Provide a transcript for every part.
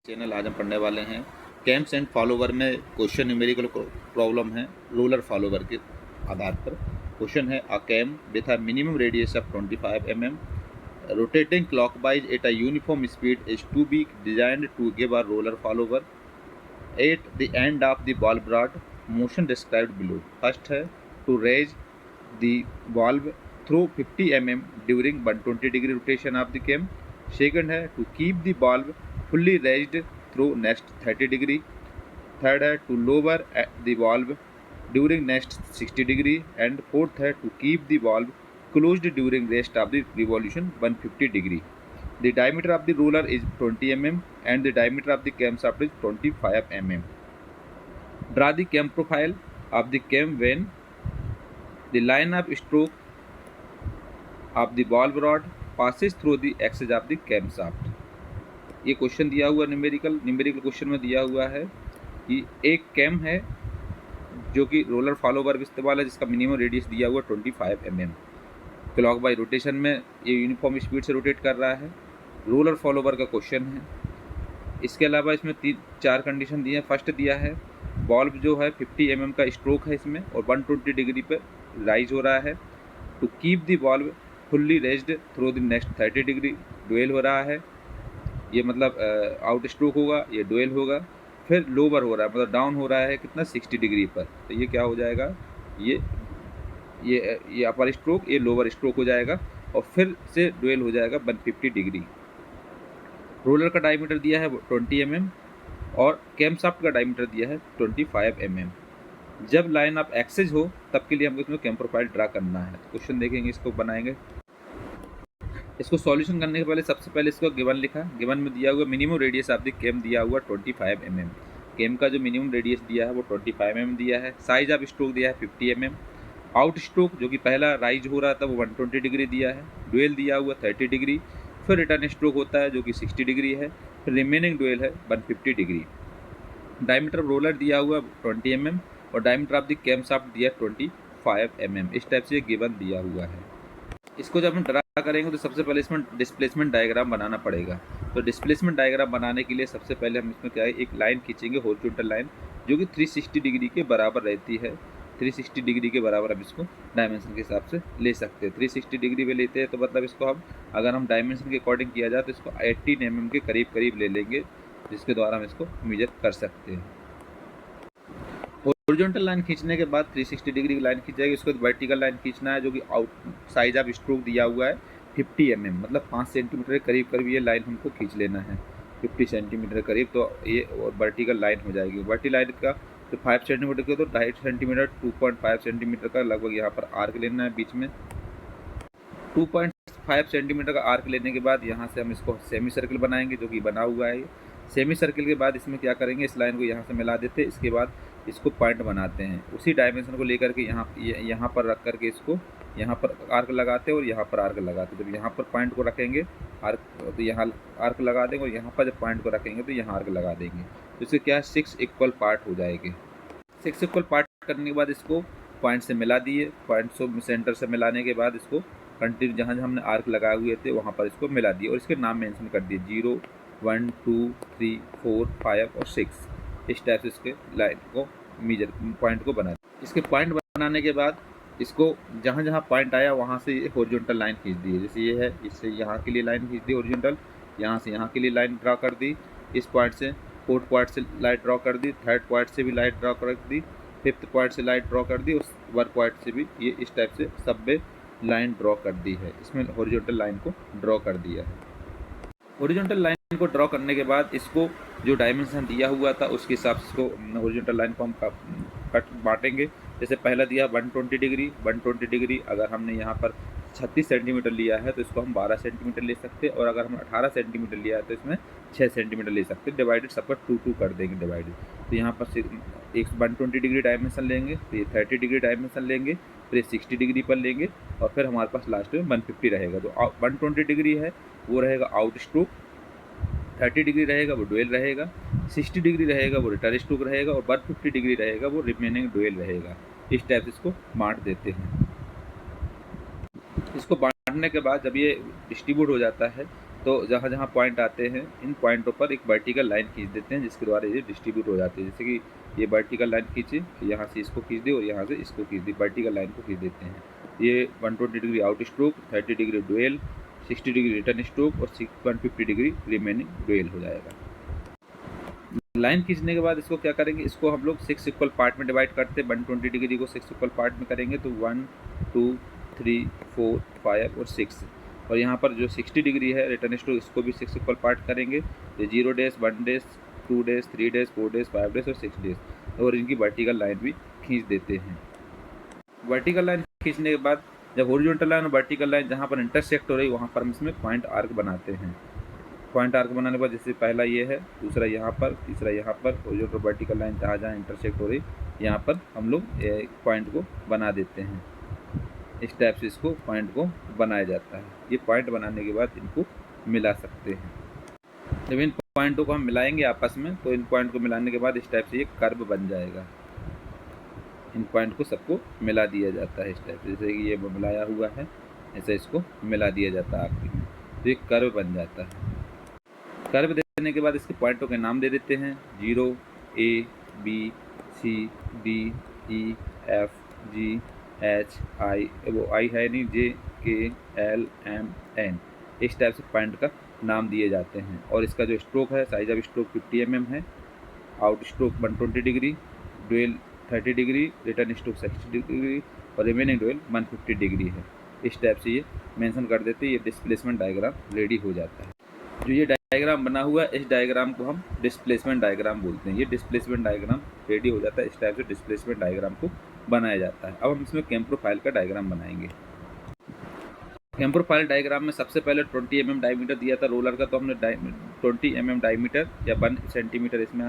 Channel आज हम पढ़ने वाले हैं कैम्प्स एंड फॉलोवर में क्वेश्चन न्यूमेरिकल प्रॉब्लम है रोलर फॉलोवर के आधार पर। क्वेश्चन है a cam with a minimum radius of 25 mm rotating clockwise at a uniform speed is to be designed to give a roller follower at the end of the valve rod motion described below. First है to raise the valve through 50 mm during 120 degree rotation of the cam. Second है to keep the valve fully raised through next 30 degree. Third है to lower the valve during next 60 degree. And fourth है to keep the valve closed during rest of the revolution 150 degree. The diameter of the roller is 20 mm and the diameter of the camshaft is 25 mm. Draw the cam profile of the cam when the line of stroke of the valve rod passes through the axis of the camshaft. ये question दिया हुआ numerical question में दिया हुआ है कि एक cam है जो कि रोलर फॉलोवर में इस्तेमाल है जिसका मिनिमम रेडियस दिया हुआ 25 mm। क्लॉक बाई रोटेशन में ये यूनिफॉर्म स्पीड से रोटेट कर रहा है। रोलर फॉलोवर का क्वेश्चन है। इसके अलावा इसमें 3-4 कंडीशन दी है। फर्स्ट दिया है बॉल्ब जो है 50 mm का स्ट्रोक है इसमें और 120 डिग्री पर राइज हो रहा है। टू कीप द बॉल्ब fully raised through the next 30 degree dwell हो रहा है। ये मतलब आउट स्ट्रोक होगा, ये डुएल होगा। फिर लोवर हो रहा है मतलब डाउन हो रहा है कितना 60 डिग्री पर, तो ये क्या हो जाएगा, ये अपर स्ट्रोक, ये लोअर स्ट्रोक हो जाएगा और फिर से डुएल हो जाएगा 150 डिग्री। रोलर का डायमीटर दिया है 20 mm और कैमशाफ्ट का डायमीटर दिया है 25 mm। जब लाइन ऑफ एक्सेस हो तब के लिए हमको इसमें कैम प्रोफाइल ड्रा करना है। क्वेश्चन देखेंगे, इसको बनाएंगे। इसको सॉल्यूशन करने के पहले सबसे पहले इसको गिवन लिखा। गिवन में दिया हुआ minimum radius of the cam दिया हुआ 25 mm। कैम का जो मिनिमम रेडियस दिया है वो 25 mm दिया है। साइज ऑफ स्ट्रोक दिया है 50 mm। आउट स्ट्रोक जो कि पहला राइज हो रहा था वो 120 डिग्री दिया है। डुएल दिया हुआ 30 डिग्री। फिर रिटर्न स्ट्रोक होता है जो कि 60 डिग्री है। फिर रिमेनिंग डुएल है 150 डिग्री। डायमीटर रोलर दिया हुआ 20 mm और डायमीटर ऑफ द कैमशाफ्ट दिया 25 mm। इस टाइप से गिवन दिया हुआ है। इसको जब हम ड्रा करेंगे तो सबसे पहले इसमें डिस्प्लेसमेंट डायग्राम बनाना पड़ेगा। तो डिस्प्लेसमेंट डायग्राम बनाने के लिए सबसे पहले हम इसमें क्या है, एक लाइन खींचेंगे हॉरिजॉन्टल लाइन जो कि 360 डिग्री के बराबर रहती है। 360 डिग्री के बराबर हम इसको डायमेंशन के हिसाब से ले सकते हैं। 360 डिग्री में लेते हैं तो मतलब इसको हम अगर हम डायमेंशन के अकॉर्डिंग किया जाए तो इसको 18 mm के करीब करीब ले लेंगे, जिसके द्वारा हम इसको मेजर कर सकते हैं। हॉरिजॉन्टल लाइन खींचने के बाद 360 डिग्री की लाइन खींच जाएगी। उसके बाद वर्टिकल लाइन खींचना है जो कि आउट साइज ऑफ स्ट्रोक दिया हुआ है 50 mm मतलब 5 सेंटीमीटर के करीब करीब ये लाइन हमको खींच लेना है 50 सेंटीमीटर करीब। तो ये वर्टिकल लाइन हो जाएगी। वर्टिकल लाइन का तो 5 सेंटीमीटर का तो 2.5 सेंटीमीटर 2.5 सेंटीमीटर का लगभग यहाँ पर आर्क लेना है। बीच में 2.5 सेंटीमीटर का आर्क लेने के बाद यहाँ से हम इसको सेमी सर्कल बनाएंगे जो कि बना हुआ है। सेमी सर्कल के बाद इसमें क्या करेंगे, इस लाइन को यहाँ से मिला देते हैं। इसके बाद इसको पॉइंट बनाते हैं। उसी डायमेंशन को लेकर के यहाँ पर रख करके इसको यहाँ पर आर्क लगाते हैं और यहाँ पर आर्क लगाते हैं। जब यहाँ पर पॉइंट को रखेंगे आर्क तो यहाँ आर्क लगा देंगे और यहाँ पर जब पॉइंट को रखेंगे तो यहाँ आर्क लगा देंगे। तो इसके क्या 6 इक्वल पार्ट हो जाएंगे। 6 इक्वल पार्ट करने के बाद इसको पॉइंट से मिला दिए। पॉइंट से सेंटर से मिलाने के बाद इसको कंटिन्यू जहाँ जहाँ हमने आर्क लगाए हुए थे वहाँ पर इसको मिला दिए और इसके नाम मेंशन कर दिए 0, 1, 2, 3, 4, 5 और 6। इस टाइप से इसके लाइन को मेजर पॉइंट को बना दिया। इसके पॉइंट बनाने के बाद इसको जहाँ जहाँ पॉइंट आया वहाँ से हॉरिजॉन्टल लाइन खींच दी। जैसे ये है, इससे यहाँ के लिए लाइन खींच दी हॉरिजॉन्टल, यहाँ से यहाँ के लिए लाइन ड्रा कर दी। इस पॉइंट से 4th पॉइंट से लाइन ड्रॉ कर दी। 3rd पॉइंट से भी लाइन ड्रॉ कर दी। 5th पॉइंट से लाइन ड्रॉ कर दी। उस 1 पॉइंट से भी ये इस टाइप से सब में लाइन ड्रॉ कर दी है। इसमें हॉरिजॉन्टल लाइन को ड्रॉ कर दिया है। हॉरिजॉन्टल लाइन को ड्रॉ करने के बाद इसको जो डायमेंशन दिया हुआ था उसके हिसाब से इसको हॉरिजॉन्टल लाइन को हम कट बांटेंगे। जैसे पहला दिया 120 डिग्री। 120 डिग्री अगर हमने यहाँ पर 36 सेंटीमीटर लिया है तो इसको हम 12 सेंटीमीटर ले सकते हैं और अगर हम 18 सेंटीमीटर लिया है तो इसमें 6 सेंटीमीटर ले सकते हैं। डिवाइडेड सबका 2 कर देंगे डिवाइडेड। तो यहाँ पर एक 120 डिग्री डायमेंशन लेंगे, तो ये 30 डिग्री डायमेंशन लेंगे, फिर ये 60 डिग्री पर लेंगे और फिर हमारे पास लास्ट में 150 रहेगा। तो 120 डिग्री है वो रहेगा आउट स्ट्रोक, 30 डिग्री रहेगा वो डुएल रहेगा, 60 डिग्री रहेगा वो रिटर्न स्ट्रोक रहेगा और 150 डिग्री रहेगा वो रिमेनिंग डुएल रहेगा। इस टाइप से इसको बांट देते हैं। इसको बांटने के बाद जब ये डिस्ट्रीब्यूट हो जाता है तो जहाँ जहाँ पॉइंट आते हैं इन पॉइंटों पर एक वर्टिकल लाइन खींच देते हैं, जिसके द्वारा ये डिस्ट्रीब्यूट हो जाती है। जैसे कि ये वर्टिकल लाइन खींचे, यहाँ से इसको खींच दे और यहाँ से इसको खींच दी, वर्टिकल लाइन को खींच देते हैं। ये 120 degree out stroke, 30 degree dwell, 60 degree return stroke और 150 डिग्री रिमेनिंग डुएल हो जाएगा। लाइन खींचने के बाद इसको क्या करेंगे, इसको हम लोग 6 इक्वल पार्ट में डिवाइड करते हैं। 120 डिग्री को 6 इक्वल पार्ट में करेंगे तो 1 2 3 4 5 और 6। और यहाँ पर जो 60 डिग्री है रिटर्न स्ट्रोक, इसको भी 6 इक्वल पार्ट करेंगे। तो 0 days, 1 days, 2 days, 3 days, 4 days, 5 days और 6 डेज। और इनकी वर्टिकल लाइन भी खींच देते हैं। वर्टिकल लाइन खींचने के बाद जब हॉरिजॉन्टल लाइन और वर्टिकल लाइन जहाँ पर इंटरसेक्ट हो रही है वहाँ पर हम इसमें पॉइंट आर्क बनाते हैं। पॉइंट आर्क बनाने के बाद जैसे पहला ये है, दूसरा यहाँ पर, तीसरा यहाँ पर, हॉरिजॉन्टल वर्टिकल लाइन जहाँ जहाँ इंटरसेक्ट हो रही यहाँ पर हम लोग एक पॉइंट को बना देते हैं। इस टाइप से इसको पॉइंट को बनाया जाता है। ये पॉइंट बनाने के बाद इनको मिला सकते हैं। जब इन पॉइंटों को हम मिलाएंगे आपस में तो इन पॉइंट को मिलाने के बाद इस टाइप से ये कर्व बन जाएगा। इन पॉइंट को सबको मिला दिया जाता है इस टाइप से, जैसे कि ये मिलाया हुआ है ऐसे इसको मिला दिया जाता है आखिर में, तो ये कर्व बन जाता है। कर्व देने के बाद इसके पॉइंटों के नाम दे देते हैं। 0 A B C D E F G H I, वो I है नहीं, J K L M N, इस टाइप से पॉइंट का नाम दिए जाते हैं। और इसका जो स्ट्रोक है, साइज ऑफ स्ट्रोक 50 mm है, out stroke 120 degree, dwell 30 degree, return stroke 60 degree और रिमेनिंग डुएल 150 डिग्री है। इस टाइप से ये मेंशन कर देते हैं। ये डिस्प्लेसमेंट डायग्राम रेडी हो जाता है। जो ये डायग्राम बना हुआ है इस डायग्राम को हम डिस्प्लेसमेंट डायग्राम बोलते हैं। ये डिस्प्लेसमेंट डायग्राम रेडी हो जाता है। इस टाइप से डिस्प्लेसमेंट डायग्राम को बनाया जाता है। अब हम इसमें कैम प्रोफाइल का डायग्राम बनाएंगे। कैम प्रोफाइल डायग्राम में सबसे पहले 20 mm डायमीटर दिया था रोलर का, तो हमने 20 mm डायमीटर या 1 सेंटीमीटर इसमें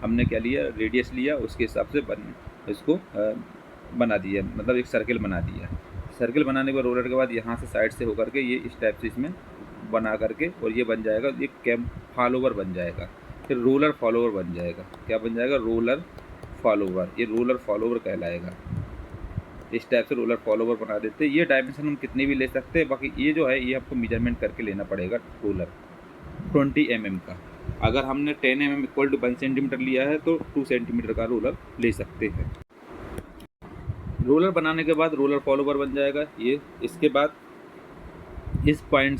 हमने क्या लिया, रेडियस लिया, उसके हिसाब से इसको बना दिया, मतलब एक सर्किल बना दिया। सर्किल बनाने के बाद रोलर के बाद यहाँ से साइड से होकर के ये इस टाइप से इसमें बना करके और ये बन जाएगा, ये कैम फॉलोवर बन जाएगा, फिर रोलर फॉलोवर बन जाएगा। क्या बन जाएगा, रोलर फॉलोवर। ये रोलर फॉलोवर कहलाएगा। इस टाइप से रोलर फॉलोवर बना देते हैं। ये डायमेंशन हम कितने भी ले सकते हैं, बाकी ये जो है ये आपको मेजरमेंट करके लेना पड़ेगा रोलर 20 mm का। अगर हमने 10 mm इक्वल टू 1 सेंटीमीटर लिया है तो 2 सेंटीमीटर का रोलर ले सकते हैं। रोलर बनाने के बाद रोलर फॉलोवर बन जाएगा ये। इसके बाद इस पॉइंट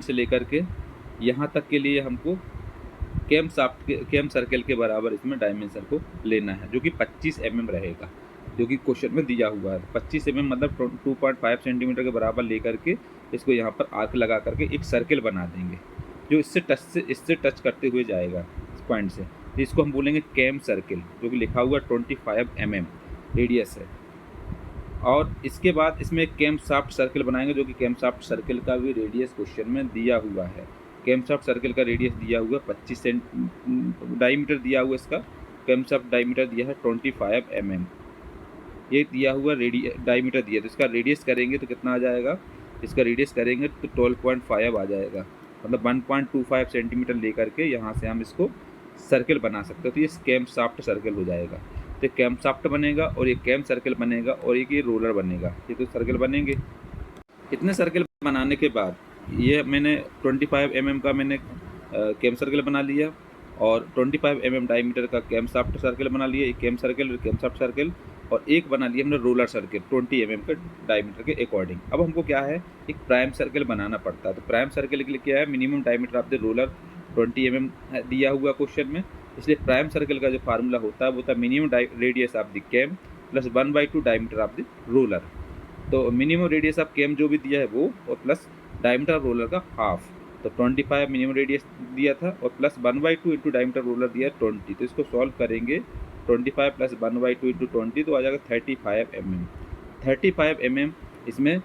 से लेकर के यहाँ तक के लिए हमको कैम सर्कल के बराबर इसमें डायमेंशन को लेना है, जो कि 25 mm रहेगा, जो कि क्वेश्चन में दिया हुआ है। 25 mm मतलब 2.5 सेंटीमीटर के बराबर लेकर के इसको यहाँ पर आर्क लगा करके एक सर्कल बना देंगे, जो इससे टच करते हुए जाएगा इस पॉइंट से। इसको हम बोलेंगे कैम सर्कल, जो कि लिखा हुआ 25 mm रेडियस है। और इसके बाद इसमें एक कैम शाफ्ट सर्कल बनाएंगे, जो कि कैम शाफ्ट सर्कल का भी रेडियस क्वेश्चन में दिया हुआ है। कैम शाफ्ट सर्कल का रेडियस दिया हुआ 25 डायमीटर दिया हुआ, इसका कैम शाफ्ट डायमीटर दिया है 25 mm। ये दिया हुआ डायमीटर दिया, तो इसका रेडियस करेंगे तो कितना आ जाएगा, इसका रेडियस करेंगे तो 12.5 आ जाएगा, मतलब 1.25 सेंटीमीटर लेकर के यहाँ से हम इसको सर्कल बना सकते हैं। तो ये कैम शाफ्ट सर्कल हो जाएगा। तो कैम शाफ्ट बनेगा और ये कैम सर्कल बनेगा और एक ये रोलर बनेगा। ये तो सर्कल बनेंगे। इतने सर्कल बनाने के बाद ये मैंने 25 mm का मैंने कैम सर्कल बना लिया और 25 mm डायमीटर का कैम शाफ्ट सर्कल बना लिया, एक कैम सर्कल और कैम शाफ्ट सर्कल, और एक बना लिया हमने रोलर सर्कल 20 mm के डायमीटर के अकॉर्डिंग। अब हमको क्या है, एक प्राइम सर्कल बनाना पड़ता है। तो प्राइम सर्कल के लिए क्या है, minimum diameter of the roller 20 mm दिया हुआ क्वेश्चन में, इसलिए प्राइम सर्कल का जो फार्मूला होता है वो होता है minimum radius of the cam plus 1/2 diameter of the roller. तो मिनिमम रेडियस ऑफ कैम जो भी दिया है वो, और प्लस डायमीटर ऑफ रोलर का हाफ। तो 25 मिनिमम रेडियस दिया था और प्लस 1/2 इंटू डायमीटर रोलर दिया है 20। तो इसको सॉल्व करेंगे 25 प्लस 1/2 इंटू 20 तो आ जाएगा 35 mm। 35 mm इसमें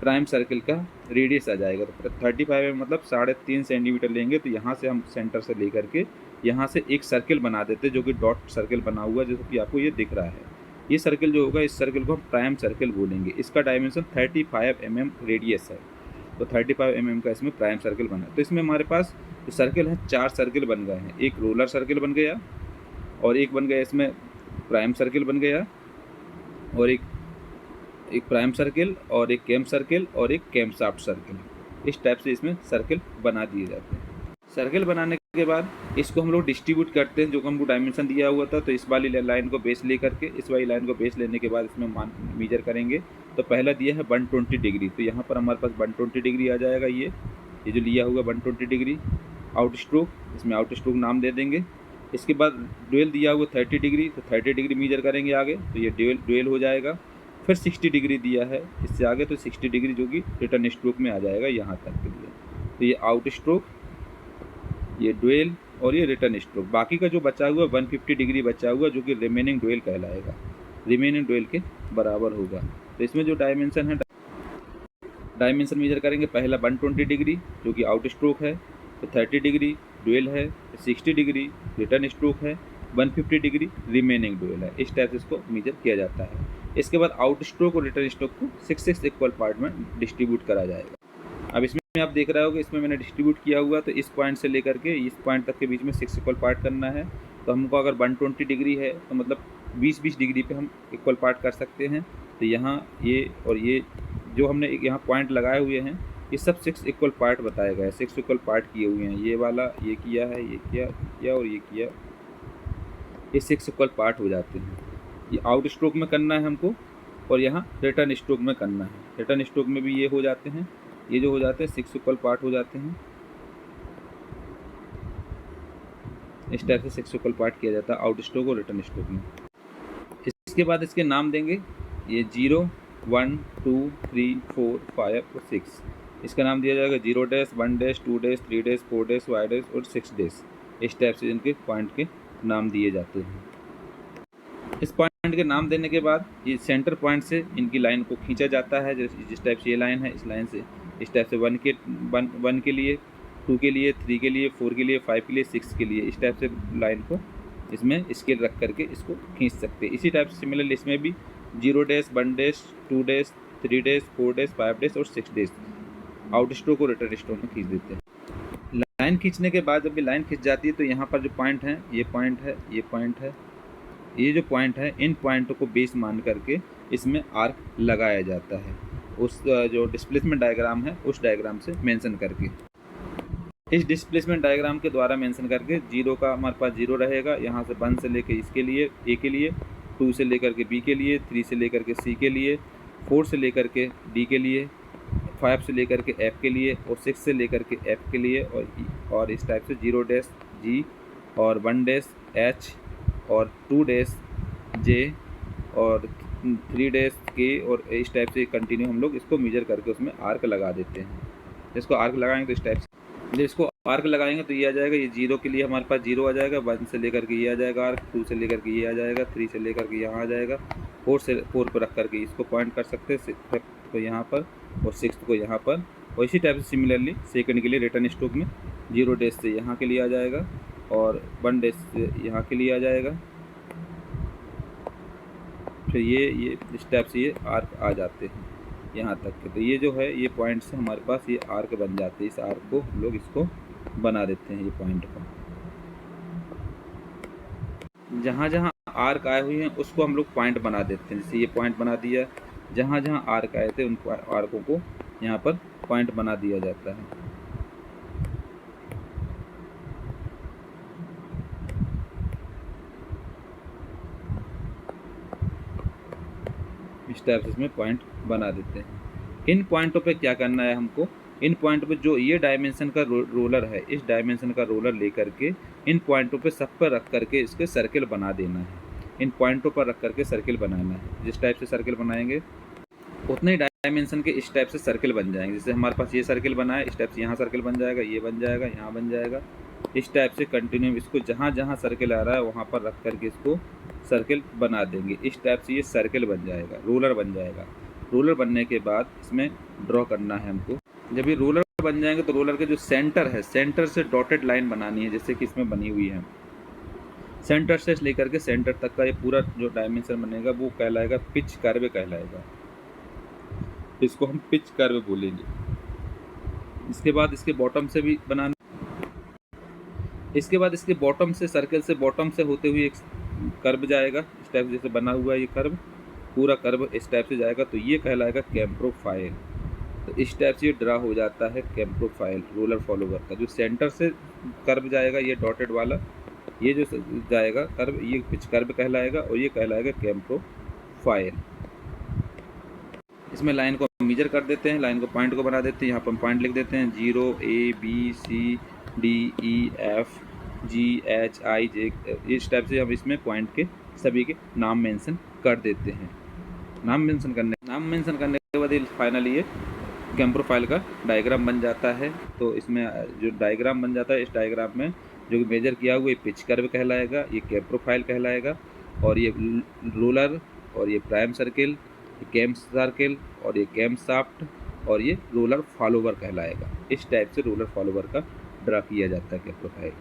प्राइम सर्कल का रेडियस आ जाएगा। तो 35 mm मतलब 3.5 सेंटीमीटर लेंगे। तो यहाँ से हम सेंटर से लेकर के यहाँ से एक सर्कल बना देते हैं, जो कि डॉट सर्कल बना हुआ है, जैसे कि आपको ये दिख रहा है। ये सर्कल जो होगा, इस सर्कल को हम प्राइम सर्कल बोलेंगे। इसका डायमेंशन 35 mm रेडियस है। तो 35 mm का इसमें प्राइम सर्कल बना। तो इसमें हमारे पास जो सर्कल है 4 सर्कल बन गए हैं। एक रोलर सर्कल बन गया और एक बन गया इसमें प्राइम सर्कल बन गया, और एक प्राइम सर्कल और एक कैम सर्कल और एक कैम शाफ्ट सर्कल। इस टाइप से इसमें सर्किल बना दिए जाते हैं। सर्किल बनाने के बाद इसको हम लोग डिस्ट्रीब्यूट करते हैं, जो हमको डायमेंशन दिया हुआ था। तो इस वाली लाइन को बेस ले करके, इस वाली लाइन को बेस लेने के बाद इसमें मेजर करेंगे। तो पहला दिया है 120 डिग्री, तो यहाँ पर हमारे पास 120 डिग्री आ जाएगा। ये जो लिया हुआ 120 डिग्री आउट स्ट्रोक, इसमें आउट स्ट्रोक नाम दे देंगे। इसके बाद ड्यूल दिया हुआ 30 डिग्री, तो 30 डिग्री मेजर करेंगे आगे, तो ये ड्यूल हो जाएगा। फिर 60 डिग्री दिया है इससे आगे, तो 60 डिग्री जो कि रिटर्न स्ट्रोक में आ जाएगा यहाँ तक के लिए। तो ये आउट स्ट्रोक, ये ड्यूल और ये रिटर्न स्ट्रोक। बाकी का जो बचा हुआ 150 डिग्री बचा हुआ, जो कि रिमेनिंग ड्यूल कहलाएगा, रिमेनिंग ड्यूल के बराबर होगा। तो इसमें जो डायमेंशन है, डायमेंशन मेजर करेंगे। पहला 120 डिग्री जो कि आउट स्ट्रोक है, तो 30 डिग्री ड्यूल है, 60 डिग्री रिटर्न स्ट्रोक है, 150 डिग्री रिमेनिंग ड्यूल है। इस टाइप से इसको मेजर किया जाता है। इसके बाद आउट स्ट्रोक और रिटर्न स्ट्रोक को 6 इक्वल पार्ट में डिस्ट्रीब्यूट करा जाएगा। अब इसमें आप देख रहे हो कि इसमें मैंने डिस्ट्रीब्यूट किया हुआ, तो इस पॉइंट से लेकर के इस पॉइंट तक के बीच में 6 इक्वल पार्ट करना है। तो हमको अगर 120 डिग्री है तो मतलब 20-20 डिग्री पे हम इक्वल पार्ट कर सकते हैं। तो यहाँ ये और ये जो हमने यहाँ पॉइंट लगाए हुए हैं, ये सब 6 इक्वल पार्ट बताया गया है, 6 इक्वल पार्ट किए हुए हैं। ये वाला ये किया है, ये किया और ये किया, ये 6 इक्वल पार्ट हो जाते हैं। ये आउट स्ट्रोक में करना है हमको, और यहाँ रिटर्न स्ट्रोक में करना है। रिटर्न स्ट्रोक में भी ये हो जाते हैं, ये जो हो जाते हैं 6 इक्वल पार्ट हो जाते हैं। इस टाइप से 6 इक्वल पार्ट किया जाता है आउट स्ट्रोक और रिटर्न स्ट्रोक में। इसके बाद इसके नाम देंगे, ये 0, 1, 2, 3, 4, 5 और 6। इसका नाम दिया जाएगा 0 dash, 1 dash, 2 dash, 3 dash, 4 dash, 5 dash और 6 डैश। इस टाइप से इनके पॉइंट के नाम दिए जाते हैं। इस पॉइंट के नाम देने के बाद ये सेंटर पॉइंट से इनकी लाइन को खींचा जाता है। जिस टाइप से ये लाइन है, इस लाइन से इस टाइप से 1 के लिए, 2 के लिए, 3 के लिए, 4 के लिए, 5 के लिए, 6 के लिए, इस टाइप से लाइन को इसमें स्केल रख करके इसको खींच सकते हैं। इसी टाइप से सिमिलरली इसमें भी 0 dash, 1 dash, 2 dash, 3 dash, 4 dash, 5 dash और 6 डैश आउट स्ट्रोक और रिटर्न स्ट्रोक में खींच देते हैं। लाइन खींचने के बाद जब भी लाइन खींच जाती है, तो यहाँ पर जो पॉइंट है, ये पॉइंट है, ये पॉइंट है, ये जो पॉइंट है, इन पॉइंटों को बेस मान करके इसमें आर्क लगाया जाता है। उस जो डिस्प्लेसमेंट डायग्राम है, उस डायग्राम से मेंशन करके, इस डिस्प्लेसमेंट डायग्राम के द्वारा मेंशन करके 0 का हमारे पास 0 रहेगा। यहाँ से 1 से लेकर इसके लिए, ए के लिए, 2 से लेकर के बी के लिए, 3 से लेकर के सी के लिए, 4 से लेकर के डी के लिए, 5 से लेकर के एफ के लिए और 6 से लेकर के एफ के लिए, और इस टाइप से 0 डैश जी और 1 डैश एच और 2 डैश जे और 3 डैश के, और इस टाइप से कंटिन्यू हम लोग इसको मेजर करके उसमें आर्क लगा देते हैं। इसको आर्क लगाएंगे तो इस टाइप से, जब इसको आर्क लगाएंगे तो ये आ जाएगा। ये 0 के लिए हमारे पास 0 आ जाएगा, 1 से लेकर के ये आ जाएगा आर्क, 2 से लेकर के ये आ जाएगा, 3 से लेकर के यहाँ आ जाएगा, 4 पर रख करके इसको पॉइंट कर सकते हैं, 5 को यहाँ पर और 6 को यहाँ पर। और इसी टाइप से सिमिलरली सेकंड के लिए रिटर्न स्ट्रोक में 0 डैश से यहाँ के लिए आ जाएगा और 1 डैश से यहाँ के लिए आ जाएगा। फिर ये इस टाइप से ये आर्क आ जाते हैं यहाँ तक के। तो ये जो है, ये पॉइंट से हमारे पास ये आर्क बन जाते हैं। इस आर्क को हम लोग इसको बना देते हैं, ये पॉइंट को। जहाँ जहाँ आर्क आए हुए हैं उसको हम लोग पॉइंट बना देते हैं। जैसे ये पॉइंट बना दिया, जहाँ जहाँ आर्क आए थे उन आर्कों को यहाँ पर पॉइंट बना दिया जाता है। इस टाइप से इसमें पॉइंट बना देते हैं। इन पॉइंटों पे क्या करना है हमको, इन पॉइंटों पे जो ये डायमेंशन का रोलर है, इस डायमेंशन का रोलर लेकर के इन पॉइंटों पे सब पर रख करके इसके सर्किल बना देना है। इन पॉइंटों पर रख करके सर्किल बनाना है। जिस टाइप से सर्किल बनाएंगे उतने डायमेंशन के इस टाइप से सर्किल बन जाएंगे। जैसे हमारे पास ये सर्किल बना है, इस टाइप से यहाँ सर्किल बन जाएगा, ये बन जाएगा, यहाँ बन जाएगा। इस टाइप से कंटिन्यू इसको जहाँ जहाँ सर्किल आ रहा है वहाँ पर रख करके इसको सर्किल बना देंगे। इस टाइप से ये सर्किल बन जाएगा, रोलर बन जाएगा। रोलर बनने के बाद इसमें ड्रॉ करना है हमको। जब ये रोलर बन जाएंगे तो रोलर के जो सेंटर है, सेंटर से डॉटेड लाइन बनानी है, जैसे कि इसमें बनी हुई है। सेंटर से लेकर के सेंटर तक का ये पूरा जो डायमेंशन बनेगा वो कहलाएगा पिच कर्व कहलाएगा। इसको हम पिच कर्व बोलेंगे। इसके बाद इसके बॉटम से भी बनाना, इसके बाद इसके बॉटम से, सर्कल से बॉटम से होते हुए एक कर्व जाएगा। इस टाइप से जैसे बना हुआ है ये कर्व, पूरा कर्व इस टाइप से जाएगा, तो ये कहलाएगा कैम्प्रोफाइल। तो इस टाइप से ये ड्रा हो जाता है कैम प्रोफाइल रोलर फॉलोवर का। जो सेंटर से कर्व जाएगा ये डॉटेड वाला, ये जो जाएगा कर्व, ये पिच कर्व कहलाएगा और ये कहलाएगा कैम प्रोफाइल। इसमें लाइन को मेजर कर देते हैं, लाइन को पॉइंट को बना देते हैं। यहाँ पर हम पॉइंट लिख देते हैं 0 A B C D E F G H I J। इस टाइप से हम इसमें पॉइंट के सभी के नाम मेंशन कर देते हैं। नाम मेंशन करने के बाद फाइनली ये कैम प्रोफाइल का डायग्राम बन जाता है। तो इसमें जो डायग्राम बन जाता है, इस डायग्राम में जो मेजर किया हुआ ये पिच कर्व कहलाएगा, ये कैम प्रोफाइल कहलाएगा, और ये रोलर और ये प्राइम सर्किल, ये कैम सर्किल और ये कैम शाफ्ट और ये रोलर फॉलोवर कहलाएगा। इस टाइप से रोलर फॉलोवर का ड्रा किया जाता है कैम प्रोफाइल।